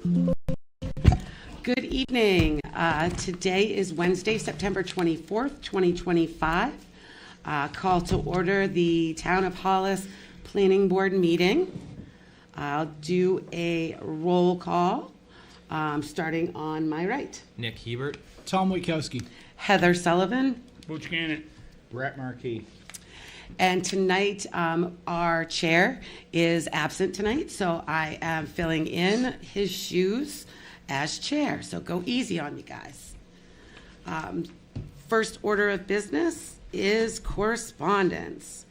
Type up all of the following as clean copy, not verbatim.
Good evening. Today is Wednesday, September 24th, 2025. Call to order the Town of Hollis Planning Board meeting. I'll do a roll call, starting on my right. Nick Hebert. Tom Wojtkowski. Heather Sullivan. Butch Gannett. Brett Markey. And tonight, our chair is absent tonight, so I am filling in his shoes as chair. So go easy on you guys. First order of business is correspondence.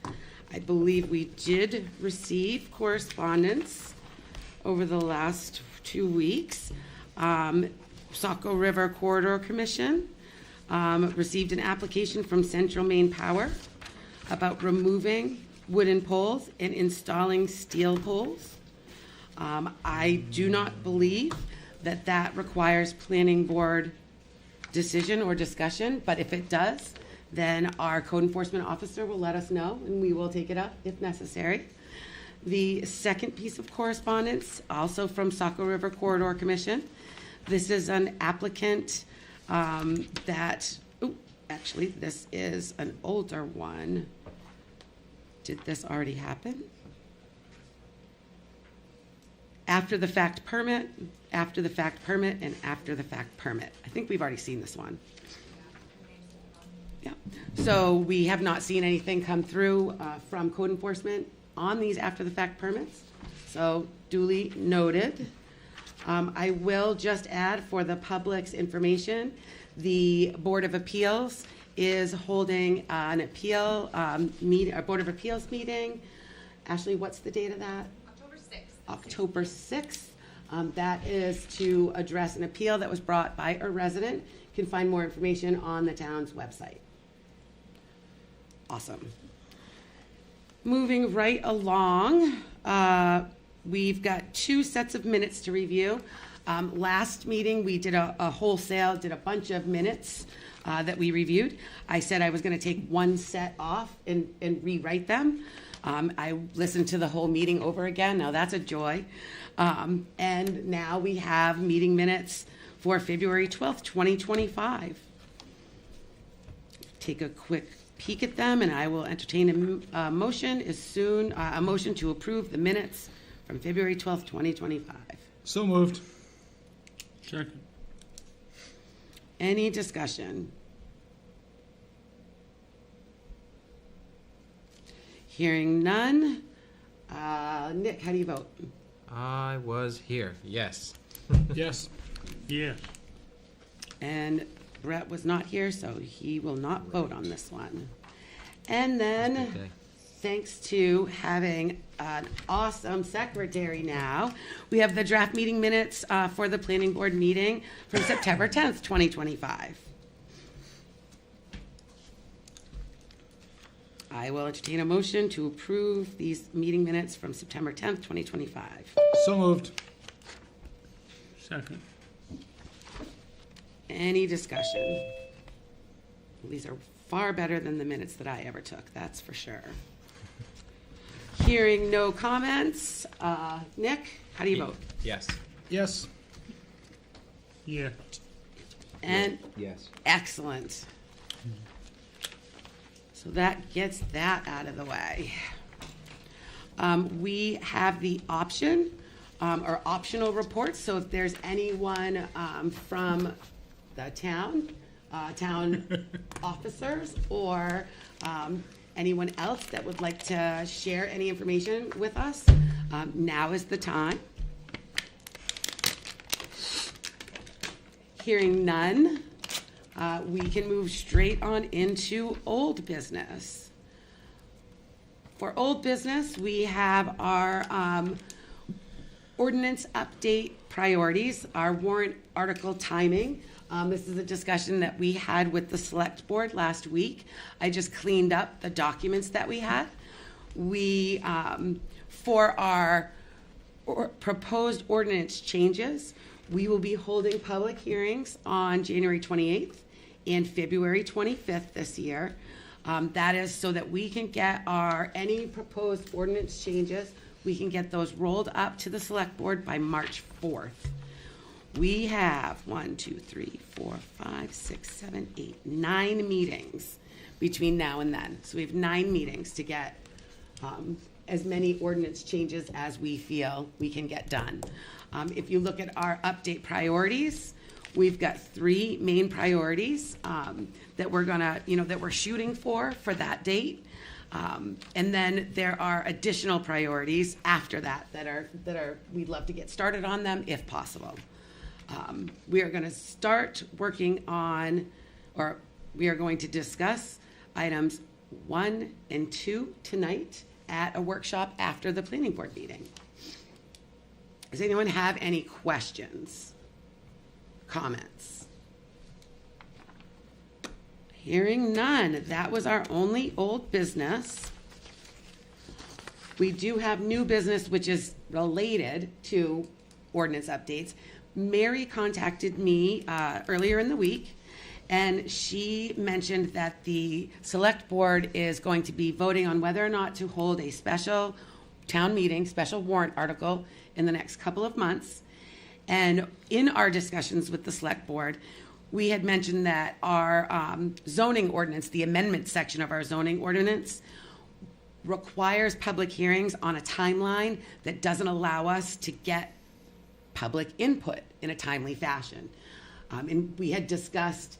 I believe we did receive correspondence over the last 2 weeks. Saco River Corridor Commission received an application from Central Maine Power about removing wooden poles and installing steel poles. I do not believe that requires planning board decision or discussion, but if it does, then our code enforcement officer will let us know and we will take it up if necessary. The second piece of correspondence, also from Saco River Corridor Commission. This is an applicant actually, this is an older one. Did this already happen? After the fact permit, after the fact permit, and after the fact permit. I think we've already seen this one. Yeah. So we have not seen anything come through from code enforcement on these after the fact permits. So duly noted. I will just add for the public's information, the Board of Appeals is holding an appeal meeting, a Board of Appeals meeting. Ashley, what's the date of that? October 6th. That is to address an appeal that was brought by a resident. You can find more information on the town's website. Awesome. Moving right along, we've got 2 sets of minutes to review. Last meeting, we did a bunch of minutes that we reviewed. I said I was going to take one set off and rewrite them. I listened to the whole meeting over again. Now that's a joy. And now we have meeting minutes for February 12th, 2025. Take a quick peek at them and I will entertain a motion a motion to approve the minutes from February 12th, 2025. So moved. Second. Any discussion? Hearing none. Nick, how do you vote? I was here. Yes. Yes. Yes. And Brett was not here, so he will not vote on this one. And then, Okay. thanks to having an awesome secretary now, we have the draft meeting minutes for the planning board meeting from September 10th, 2025. I will entertain a motion to approve these meeting minutes from September 10th, 2025. So moved. Second. Any discussion? These are far better than the minutes that I ever took, that's for sure. Hearing no comments, Nick, how do you vote? Yes. Yes. Yeah. And Yes. excellent. So that gets that out of the way. We have the option or optional reports. So if there's anyone from the town officers or anyone else that would like to share any information with us, now is the time. Hearing none, we can move straight on into old business. For old business, we have our ordinance update priorities, our warrant article timing. This is a discussion that we had with the select board last week. I just cleaned up the documents that we had. We, for our proposed ordinance changes, we will be holding public hearings on January 28th and February 25th this year. That is so that we can get any proposed ordinance changes, we can get those rolled up to the select board by March 4th. We have 9 meetings between now and then. So we have 9 meetings to get as many ordinance changes as we feel we can get done. If you look at our update priorities, we've got 3 main priorities that we're gonna, that we're shooting for that date. And then there are additional priorities after that that are we'd love to get started on them if possible. We are going to start working on, or we are going to discuss items 1 and 2 tonight at a workshop after the planning board meeting. Does anyone have any questions, comments? Hearing none, that was our only old business. We do have new business, which is related to ordinance updates. Mary contacted me earlier in the week, and she mentioned that the select board is going to be voting on whether or not to hold a special town meeting, special warrant article in the next couple of months. And in our discussions with the select board, we had mentioned that our zoning ordinance, the amendment section of our zoning ordinance, requires public hearings on a timeline that doesn't allow us to get public input in a timely fashion. And we had discussed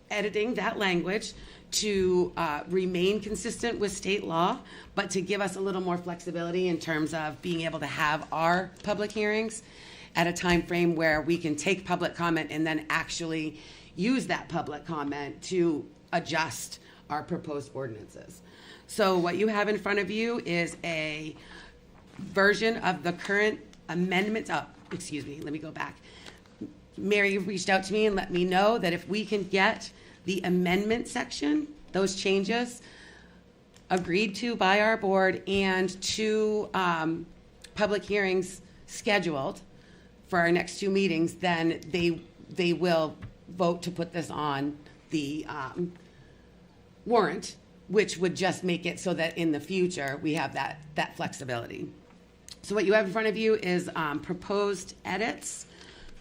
editing that language to remain consistent with state law, but to give us a little more flexibility in terms of being able to have our public hearings at a time frame where we can take public comment and then actually use that public comment to adjust our proposed ordinances. So what you have in front of you is a version of the current amendments. Oh, excuse me, let me go back. Mary reached out to me and let me know that if we can get the amendment section, those changes agreed to by our board and 2 public hearings scheduled for our next 2 meetings, then they will vote to put this on the warrant, which would just make it so that in the future we have that flexibility. So what you have in front of you is proposed edits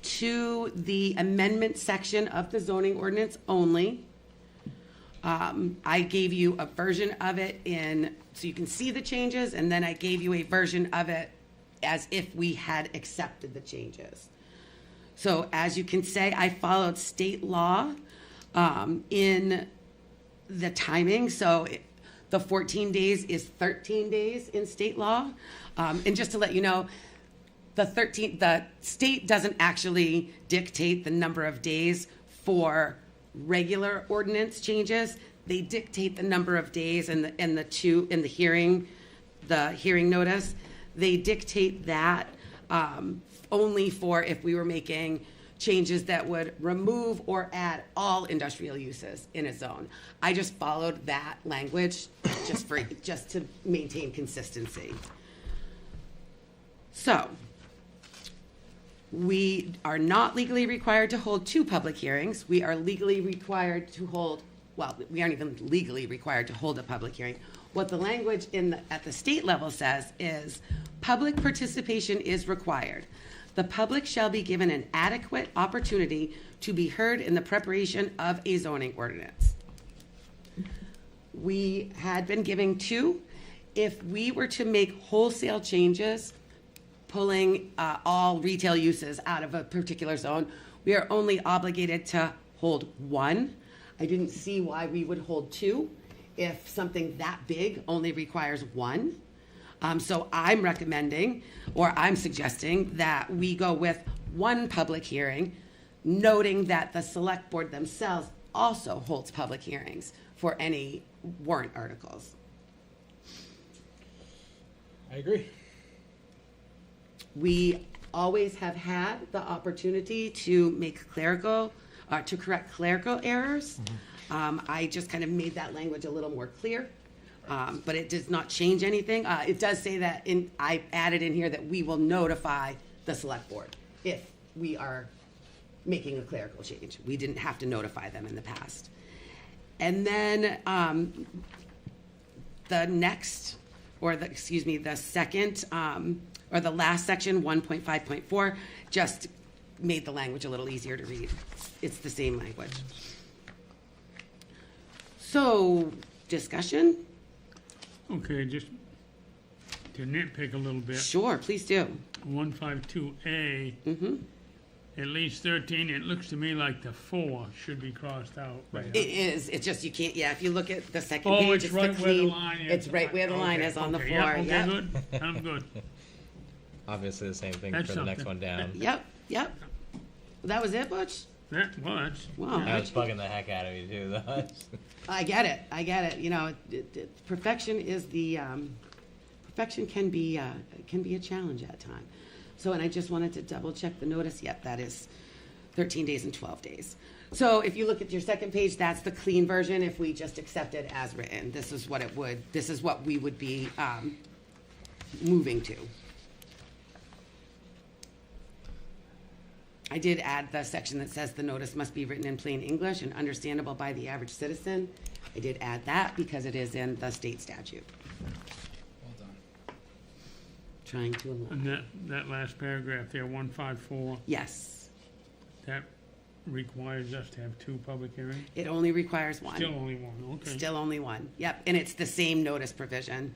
to the amendment section of the zoning ordinance only. I gave you a version of it so you can see the changes, and then I gave you a version of it as if we had accepted the changes. So as you can say, I followed state law in the timing. So the 14 days is 13 days in state law. And just to let you know, the state doesn't actually dictate the number of days for regular ordinance changes. They dictate the number of days in the hearing notice. They dictate that only for if we were making changes that would remove or add all industrial uses in a zone. I just followed that language just to maintain consistency. So, we are not legally required to hold 2 public hearings. We are legally required to hold, we aren't even legally required to hold a public hearing. What the language at the state level says is public participation is required. The public shall be given an adequate opportunity to be heard in the preparation of a zoning ordinance. We had been giving 2. If we were to make wholesale changes, pulling all retail uses out of a particular zone, we are only obligated to hold 1. I didn't see why we would hold 2 if something that big only requires 1. So I'm recommending, or I'm suggesting, that we go with 1 public hearing, noting that the select board themselves also holds public hearings for any warrant articles. I agree. We always have had the opportunity to make to correct clerical errors. I just kind of made that language a little more clear, but it does not change anything. It does say that I added in here that we will notify the select board if we are making a clerical change. We didn't have to notify them in the past. And then the second, or the last section, 1.5.4, just made the language a little easier to read. It's the same language. So, discussion? Okay, just to nitpick a little bit, Sure, please do. 152A, Mm-hmm. at least 13, it looks to me like the 4 should be crossed out. It is, it's just you can't, yeah, if you look at the second Oh, page, it's right the where the clean. line is. It's right where the line is on the Okay, floor, yeah, yep. okay, good, I'm good. Obviously the same thing That's for the next something. one down. Yep. That was it, Butch? Well, that's, Wow. That was bugging the heck out of me too, though. I get it. You know, perfection is the, perfection can be a challenge at times. So, and I just wanted to double check the notice. Yep, that is 13 days and 12 days. So if you look at your second page, that's the clean version. If we just accept it as written, this is what we would be, moving to. I did add the section that says the notice must be written in plain English and understandable by the average citizen. I did add that because it is in the state statute. Well done. Trying to align. and that last paragraph there, 154, Yes, that requires us to have 2 public hearings? it only requires one. Still only 1, okay. Still only one. Yep, and it's the same notice provision,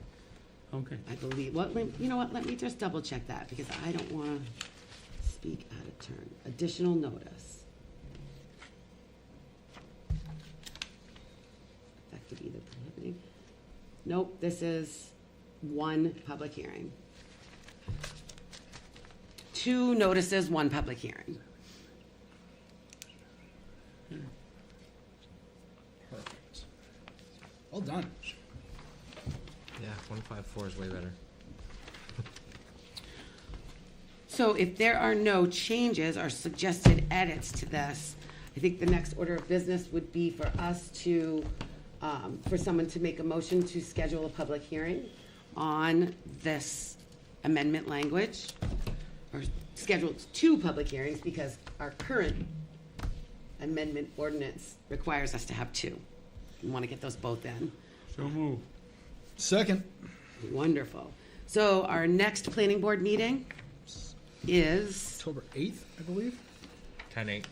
Okay, I believe. You know what, let me just double check that because I don't want to speak out of turn. Additional notice. Effective either prohibiting. Nope, this is one public hearing. 2 notices, 1 public hearing. Perfect. Well done. Yeah, 154 is way better. So if there are no changes or suggested edits to this, I think the next order of business would be for us to, for someone to make a motion to schedule a public hearing on this amendment language, or schedule 2 public hearings, because our current amendment ordinance requires us to have 2. We want to get those both in. so move. Second. Wonderful. So our next planning board meeting is October 8th, I believe. 10-8.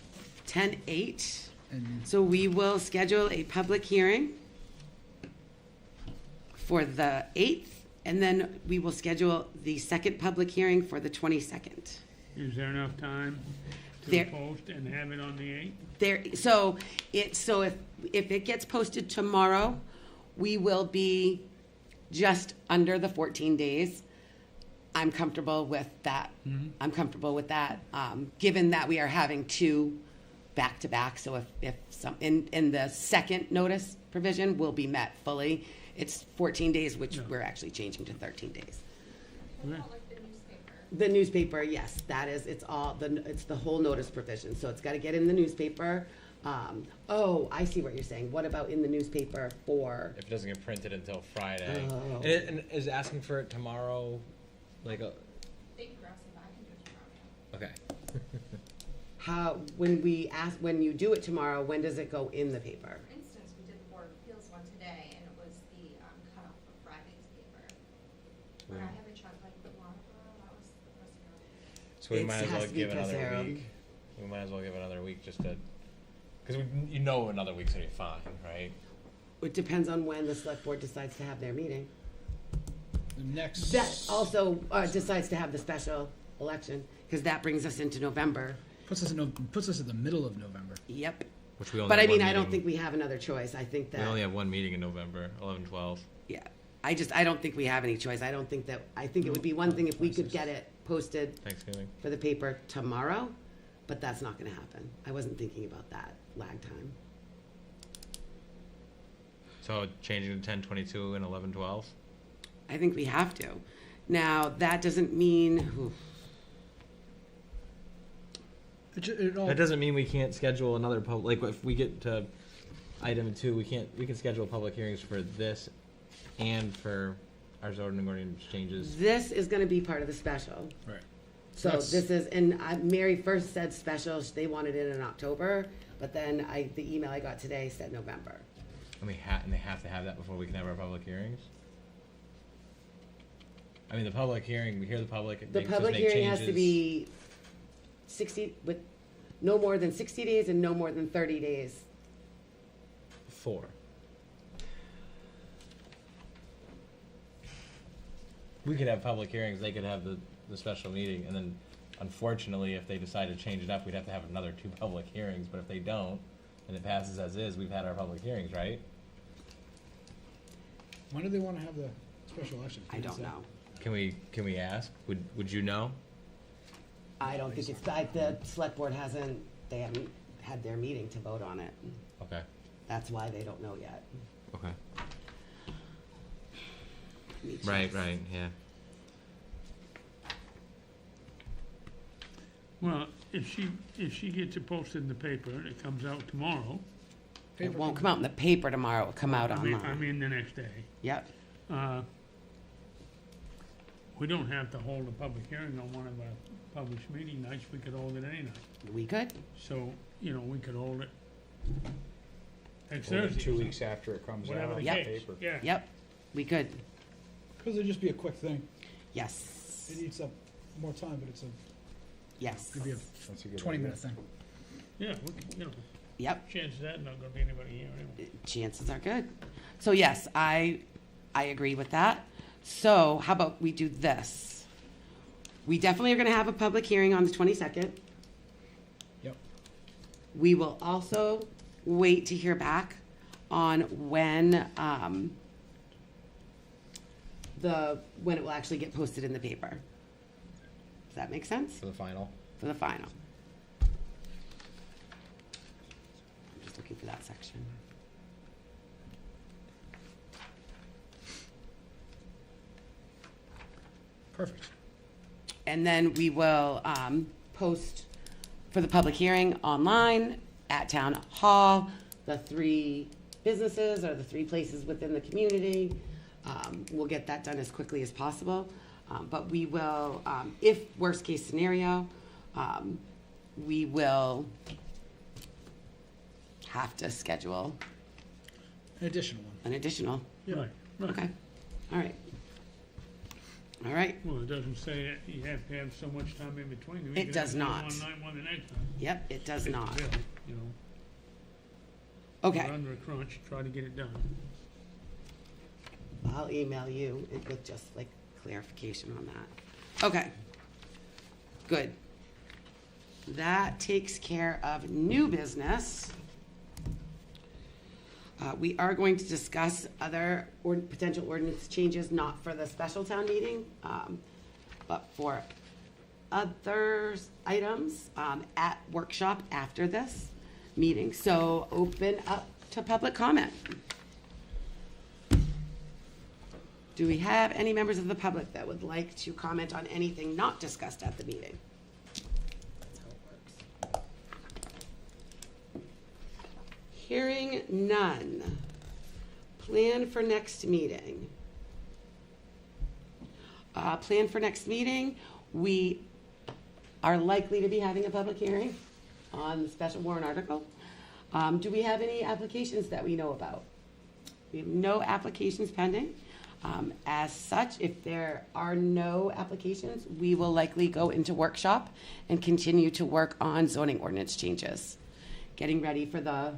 10/8. And So we will schedule a public hearing for the 8th, and then we will schedule the second public hearing for the 22nd. Is there enough time to There- post and have it on the 8th? So if it gets posted tomorrow, we will be just under the 14 days. I'm comfortable with that. I'm comfortable with that, given that we are having 2 back-to-back. So if some, in the second notice provision will be met fully, it's 14 days, which Yeah. we're actually changing to 13 days. Okay. The newspaper, yes, that is, it's the whole notice provision, so it's gotta get in the newspaper. Oh, I see what you're saying. What about in the newspaper for, If it doesn't get printed until Friday. Oh. And is asking for it tomorrow, like a, Big aggressive, I can do it tomorrow. okay. When you do it tomorrow, when does it go in the paper? For instance, we did the Board of Appeals one today, and it was the cutoff for Friday's paper. But I haven't checked like the Waterboro, that was the first so we It might as has well to be give another Press week. We might as well give another week just to, because another week's gonna be fine, right? It depends on when the select board decides to have their meeting. the next. That also decides to have the special election, because that brings us into November. puts us in the middle of November. Yep. Which we only But I have mean, one I don't meeting. think we have another choice. I think We only that, have one meeting in November, 11/12. yeah. I don't think we have any choice. I think it would be one thing if we could get it posted Thanksgiving. for the paper tomorrow, but that's not gonna happen. I wasn't thinking about that lag time. So changing to 10/22 and 11/12. I think we have to. Now, that doesn't mean, It all, That doesn't mean we can't schedule another like if we get to item 2, we can schedule public hearings for this and for our zoning ordinance changes. this is gonna be part of the special. right. So That's- this is, and Mary first said special, they wanted it in October, but then the email I got today said November. And they have to have that before we can have our public hearings. I mean, the public hearing, we hear the public. It The makes us public make hearing has to changes. be with no more than 60 days and no more than 30 days. 4. We could have public hearings, they could have the special meeting, and then unfortunately, if they decide to change it up, we'd have to have another 2 public hearings, but if they don't, and it passes as is, we've had our public hearings, right? When do they want to have the special election? I don't know. Can we ask? Would you know? I don't think it's, the select board they haven't had their meeting to vote on it. Okay, That's why they don't know yet. okay. Let me Right, check. yeah. Well, if she gets it posted in the paper, it comes out tomorrow. It won't come out in the paper tomorrow, it'll come out I mean online. the next day. Yep, We don't have to hold a public hearing on one of our published meeting nights, we could hold it any night. we could. So, we could hold it next Or Thursday. 2 weeks after it comes Whatever out the on Yep. case, paper. yeah. Yep, we could. Because it'd just be a quick thing. Yes, It eats up more time, but it's yes. it'd be That's a a good 20-minute idea. thing. Yeah, we could, Yep, chances of that not gonna be anybody here anyway. chances are good. So yes, I agree with that. So how about we do this? We definitely are gonna have a public hearing on the 22nd. Yep. We will also wait to hear back on when, when it will actually get posted in the paper. Does that make sense? For the final. For the final. I'm just looking for that section. Perfect. And then we will post for the public hearing online at Town Hall, the 3 businesses or the 3 places within the community. We'll get that done as quickly as possible. But we will, if worst case scenario, we will have to schedule An additional one. an additional. Right, right. Okay, all right. All right, Well, it doesn't say that you have to have so much time in between. You It could does have not. One night, one the next night. yep, it does Fits the not. bill, You know, Okay. we're under a crunch, try to get it done. I'll email you with just like clarification on that. Okay. Good. That takes care of new business. We are going to discuss other potential ordinance changes, not for the special town meeting, but for other items at workshop after this meeting. So open up to public comment. Do we have any members of the public that would like to comment on anything not discussed at the meeting? That's how it works. Hearing none. Plan for next meeting. Plan for next meeting, we are likely to be having a public hearing on the special warrant article. Do we have any applications that we know about? We have no applications pending. As such, if there are no applications, we will likely go into workshop and continue to work on zoning ordinance changes, getting ready for the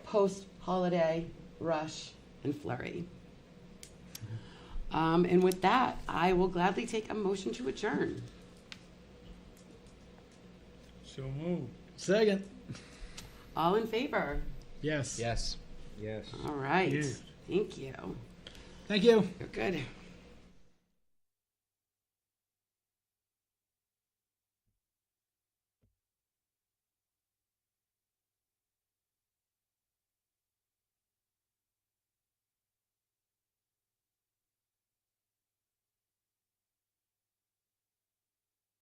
post-holiday rush and flurry. And with that, I will gladly take a motion to adjourn. So move. Second. All in favor? Yes. Yes. Yes. All right. Yes. Thank you. Thank you. You're good.